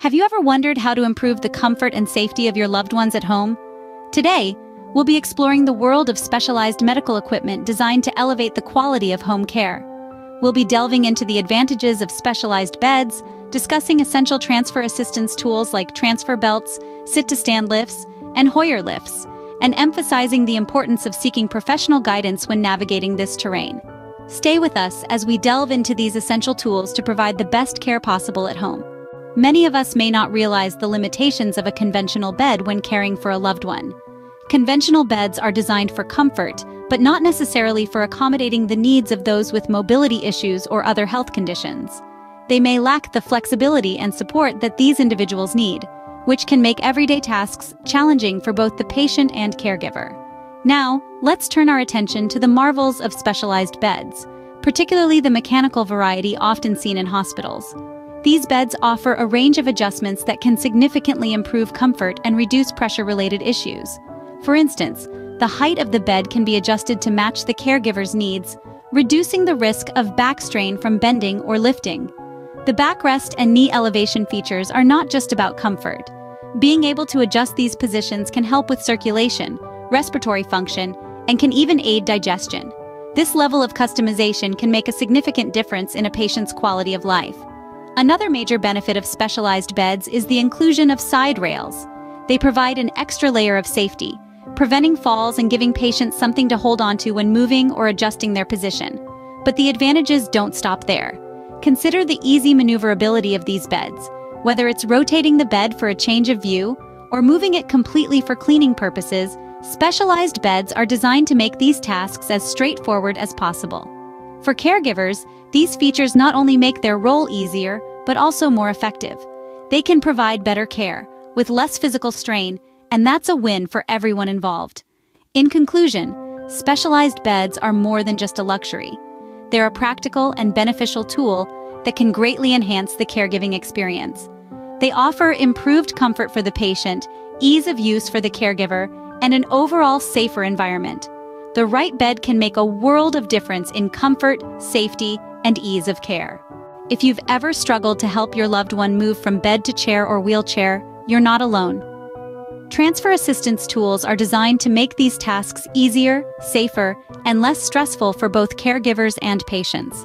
Have you ever wondered how to improve the comfort and safety of your loved ones at home? Today, we'll be exploring the world of specialized medical equipment designed to elevate the quality of home care. We'll be delving into the advantages of specialized beds, discussing essential transfer assistance tools like transfer belts, sit-to-stand lifts, and Hoyer lifts, and emphasizing the importance of seeking professional guidance when navigating this terrain. Stay with us as we delve into these essential tools to provide the best care possible at home. Many of us may not realize the limitations of a conventional bed when caring for a loved one. Conventional beds are designed for comfort, but not necessarily for accommodating the needs of those with mobility issues or other health conditions. They may lack the flexibility and support that these individuals need, which can make everyday tasks challenging for both the patient and caregiver. Now, let's turn our attention to the marvels of specialized beds, particularly the mechanical variety often seen in hospitals. These beds offer a range of adjustments that can significantly improve comfort and reduce pressure-related issues. For instance, the height of the bed can be adjusted to match the caregiver's needs, reducing the risk of back strain from bending or lifting. The backrest and knee elevation features are not just about comfort. Being able to adjust these positions can help with circulation, respiratory function, and can even aid digestion. This level of customization can make a significant difference in a patient's quality of life. Another major benefit of specialized beds is the inclusion of side rails. They provide an extra layer of safety, preventing falls and giving patients something to hold onto when moving or adjusting their position. But the advantages don't stop there. Consider the easy maneuverability of these beds. Whether it's rotating the bed for a change of view or moving it completely for cleaning purposes, specialized beds are designed to make these tasks as straightforward as possible. For caregivers, these features not only make their role easier, but also more effective. They can provide better care, with less physical strain, and that's a win for everyone involved. In conclusion, specialized beds are more than just a luxury. They're a practical and beneficial tool that can greatly enhance the caregiving experience. They offer improved comfort for the patient, ease of use for the caregiver, and an overall safer environment. The right bed can make a world of difference in comfort, safety, and ease of care. If you've ever struggled to help your loved one move from bed to chair or wheelchair, you're not alone. Transfer assistance tools are designed to make these tasks easier, safer, and less stressful for both caregivers and patients.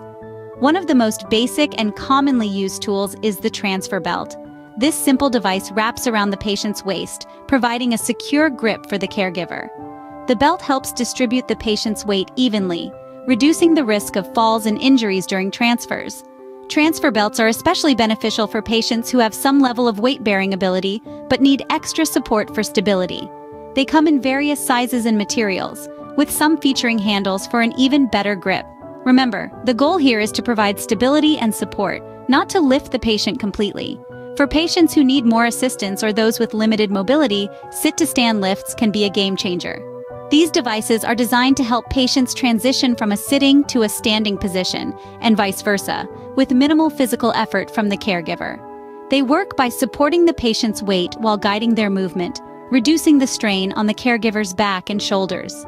One of the most basic and commonly used tools is the transfer belt. This simple device wraps around the patient's waist, providing a secure grip for the caregiver. The belt helps distribute the patient's weight evenly, reducing the risk of falls and injuries during transfers. Transfer belts are especially beneficial for patients who have some level of weight-bearing ability but need extra support for stability. They come in various sizes and materials, with some featuring handles for an even better grip. Remember, the goal here is to provide stability and support, not to lift the patient completely. For patients who need more assistance or those with limited mobility, sit-to-stand lifts can be a game-changer. These devices are designed to help patients transition from a sitting to a standing position, and vice versa, with minimal physical effort from the caregiver. They work by supporting the patient's weight while guiding their movement, reducing the strain on the caregiver's back and shoulders.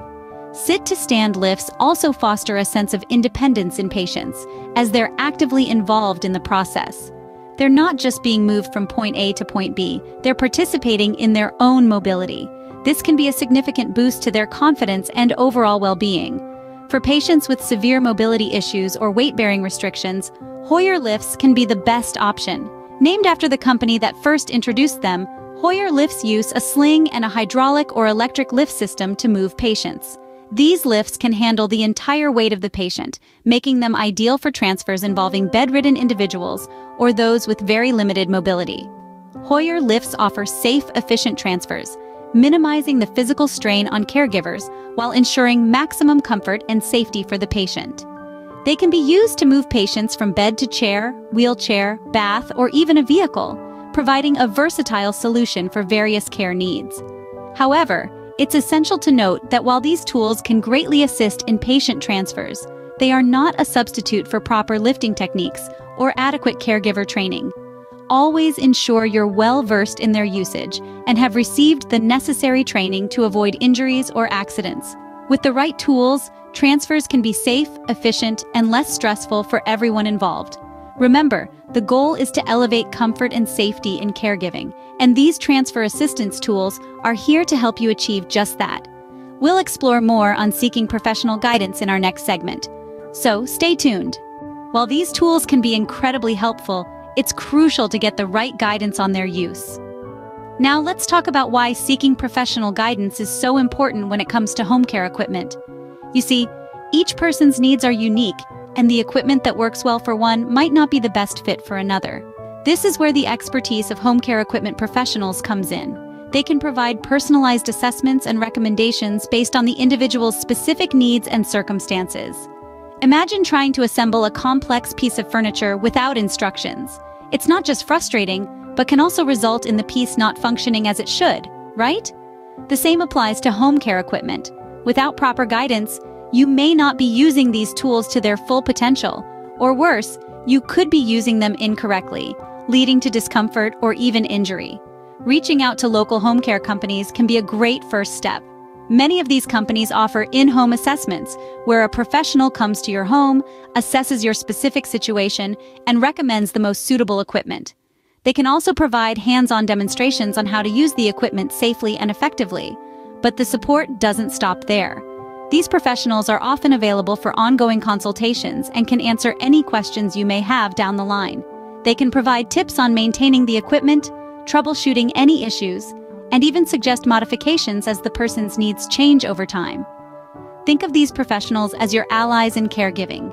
Sit-to-stand lifts also foster a sense of independence in patients, as they're actively involved in the process. They're not just being moved from point A to point B, they're participating in their own mobility. This can be a significant boost to their confidence and overall well-being. For patients with severe mobility issues or weight-bearing restrictions, Hoyer lifts can be the best option. Named after the company that first introduced them, Hoyer lifts use a sling and a hydraulic or electric lift system to move patients. These lifts can handle the entire weight of the patient, making them ideal for transfers involving bedridden individuals or those with very limited mobility. Hoyer lifts offer safe, efficient transfers, minimizing the physical strain on caregivers while ensuring maximum comfort and safety for the patient. They can be used to move patients from bed to chair, wheelchair, bath, or even a vehicle, providing a versatile solution for various care needs. However, it's essential to note that while these tools can greatly assist in patient transfers, they are not a substitute for proper lifting techniques or adequate caregiver training. Always ensure you're well-versed in their usage and have received the necessary training to avoid injuries or accidents. With the right tools, transfers can be safe, efficient, and less stressful for everyone involved. Remember, the goal is to elevate comfort and safety in caregiving, and these transfer assistance tools are here to help you achieve just that. We'll explore more on seeking professional guidance in our next segment, so stay tuned. While these tools can be incredibly helpful, it's crucial to get the right guidance on their use. Now let's talk about why seeking professional guidance is so important when it comes to home care equipment. You see, each person's needs are unique, and the equipment that works well for one might not be the best fit for another. This is where the expertise of home care equipment professionals comes in. They can provide personalized assessments and recommendations based on the individual's specific needs and circumstances. Imagine trying to assemble a complex piece of furniture without instructions. It's not just frustrating, but can also result in the piece not functioning as it should, right? The same applies to home care equipment. Without proper guidance, you may not be using these tools to their full potential, or worse, you could be using them incorrectly, leading to discomfort or even injury. Reaching out to local home care companies can be a great first step. Many of these companies offer in-home assessments, where a professional comes to your home, assesses your specific situation, and recommends the most suitable equipment. They can also provide hands-on demonstrations on how to use the equipment safely and effectively. But the support doesn't stop there. These professionals are often available for ongoing consultations and can answer any questions you may have down the line. They can provide tips on maintaining the equipment, troubleshooting any issues, and even suggest modifications as the person's needs change over time. Think of these professionals as your allies in caregiving.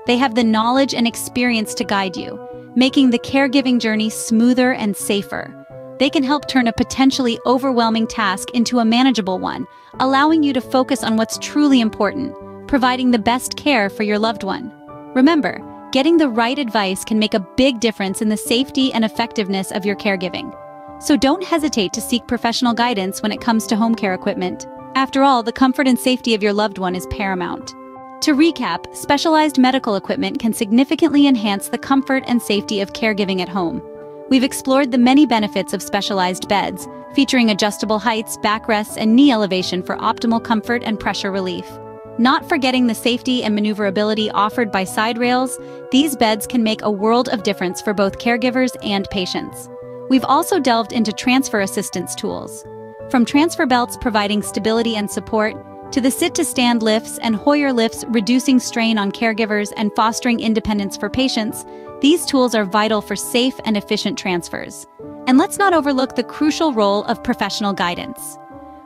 They have the knowledge and experience to guide you, making the caregiving journey smoother and safer. They can help turn a potentially overwhelming task into a manageable one, allowing you to focus on what's truly important, providing the best care for your loved one. Remember, getting the right advice can make a big difference in the safety and effectiveness of your caregiving. So don't hesitate to seek professional guidance when it comes to home care equipment. After all, the comfort and safety of your loved one is paramount. To recap, specialized medical equipment can significantly enhance the comfort and safety of caregiving at home. We've explored the many benefits of specialized beds, featuring adjustable heights, backrests, and knee elevation for optimal comfort and pressure relief. Not forgetting the safety and maneuverability offered by side rails, these beds can make a world of difference for both caregivers and patients. We've also delved into transfer assistance tools. From transfer belts providing stability and support, to the sit-to-stand lifts and Hoyer lifts reducing strain on caregivers and fostering independence for patients, these tools are vital for safe and efficient transfers. And let's not overlook the crucial role of professional guidance.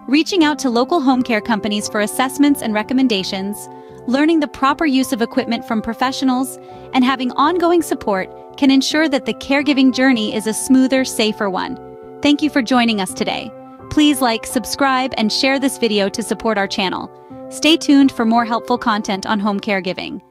Reaching out to local home care companies for assessments and recommendations, learning the proper use of equipment from professionals, and having ongoing support can ensure that the caregiving journey is a smoother, safer one. Thank you for joining us today. Please like, subscribe, and share this video to support our channel. Stay tuned for more helpful content on home caregiving.